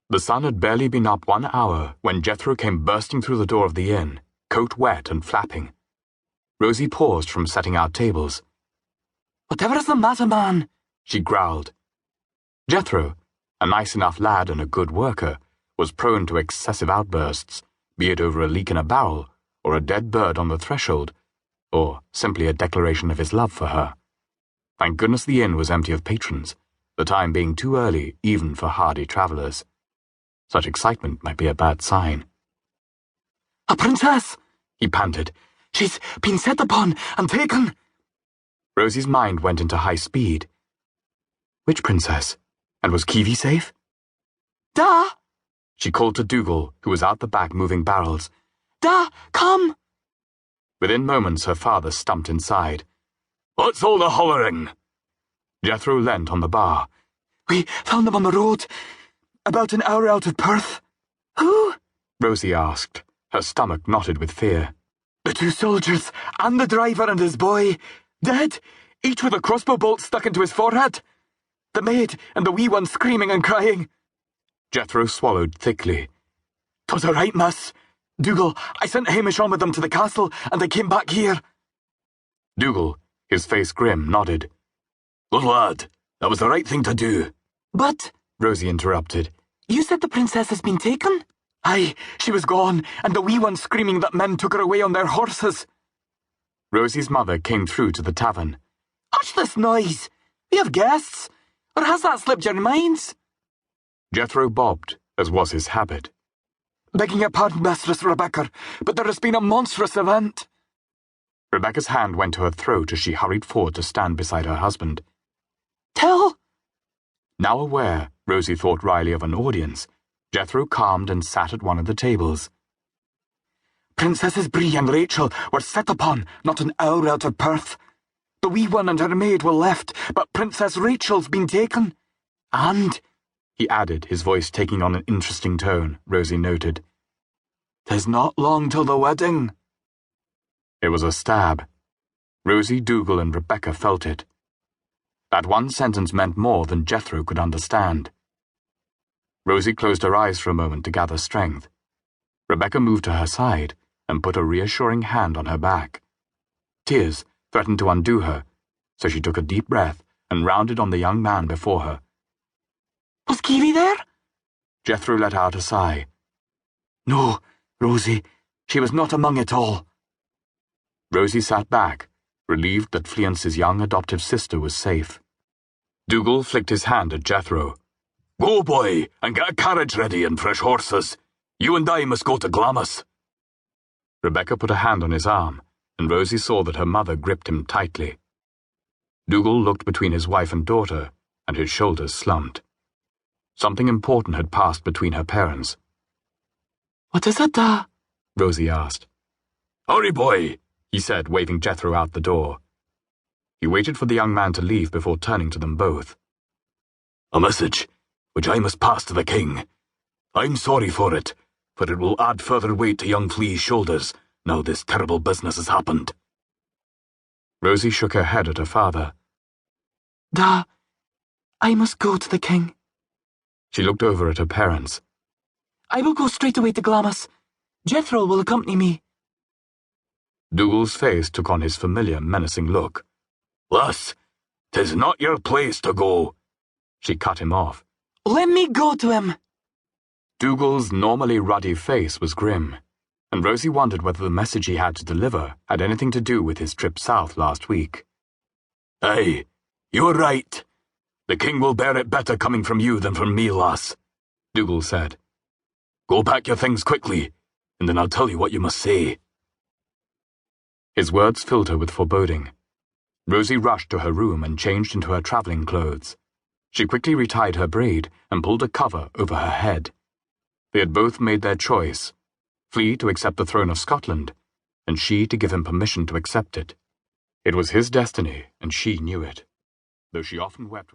The sun had barely been up 1 hour when Jethro came bursting through the door of the inn, coat wet and flapping. Rosie paused from setting out tables. "Whatever is the matter, man?" she growled. Jethro, a nice enough lad and a good worker, was prone to excessive outbursts, be it over a leak in a barrel, or a dead bird on the threshold, or simply a declaration of his love for her. Thank goodness the inn was empty of patrons, the time being too early even for hardy travellers. Such excitement might be a bad sign. "A princess!" he panted. "She's been set upon and taken." Rosie's mind went into high speed. Which princess? And was Kiwi safe? "Da!" She called to Dougal, who was out the back moving barrels. "Da, come!" Within moments her father stumped inside. "What's all the hollering?" Jethro leant on the bar. "We found them on the road, about an hour out of Perth." "Who?" Rosie asked, her stomach knotted with fear. "The 2 soldiers, and the driver and his boy, dead, each with a crossbow bolt stuck into his forehead. The maid and the wee one screaming and crying." Jethro swallowed thickly. "'Twas all right, miss. Dougal, I sent Hamish on with them to the castle, and they came back here." Dougal, his face grim, nodded. "Good lad, that was the right thing to do." "But," Rosie interrupted, "you said the princess has been taken?" "Aye, she was gone, and the wee one screaming that men took her away on their horses." Rosie's mother came through to the tavern. "Hush this noise! We have guests. Or has that slipped your minds?" Jethro bobbed, as was his habit. "Begging your pardon, Mistress Rebecca, but there has been a monstrous event." Rebecca's hand went to her throat as she hurried forward to stand beside her husband. "Tell." Now aware, Rosie thought wryly of an audience, Jethro calmed and sat at one of the tables. "Princesses Bree and Rachel were set upon not an hour out of Perth. The wee one and her maid were left, but Princess Rachel's been taken. And," he added, his voice taking on an interesting tone, Rosie noted, "'tis not long till the wedding." It was a stab. Rosie, Dougal, and Rebecca felt it. That one sentence meant more than Jethro could understand. Rosie closed her eyes for a moment to gather strength. Rebecca moved to her side and put a reassuring hand on her back. Tears threatened to undo her, so she took a deep breath and rounded on the young man before her. "Was Kiwi there?" Jethro let out a sigh. "No, Rosie, she was not among it all." Rosie sat back, relieved that Fleance's young adoptive sister was safe. Dougal flicked his hand at Jethro. "Go, boy, and get a carriage ready and fresh horses. You and I must go to Glamis." Rebecca put a hand on his arm, and Rosie saw that her mother gripped him tightly. Dougal looked between his wife and daughter, and his shoulders slumped. Something important had passed between her parents. "What is it, Da?" Rosie asked. "Hurry, boy," he said, waving Jethro out the door. He waited for the young man to leave before turning to them both. "A message, which I must pass to the king. I'm sorry for it, but it will add further weight to young Flea's shoulders now this terrible business has happened." Rosie shook her head at her father. "Da, I must go to the king." She looked over at her parents. "I will go straight away to Glamis. Jethro will accompany me." Dougal's face took on his familiar, menacing look. "Lass, 'tis not your place to go." She cut him off. "Let me go to him." Dougal's normally ruddy face was grim, and Rosie wondered whether the message he had to deliver had anything to do with his trip south last week. "Aye, you're right. The king will bear it better coming from you than from me, lass," Dougal said. "Go pack your things quickly, and then I'll tell you what you must say." His words filled her with foreboding. Rosie rushed to her room and changed into her travelling clothes. She quickly retied her braid and pulled a cover over her head. They had both made their choice, Flee to accept the throne of Scotland, and she to give him permission to accept it. It was his destiny, and she knew it, though she often wept.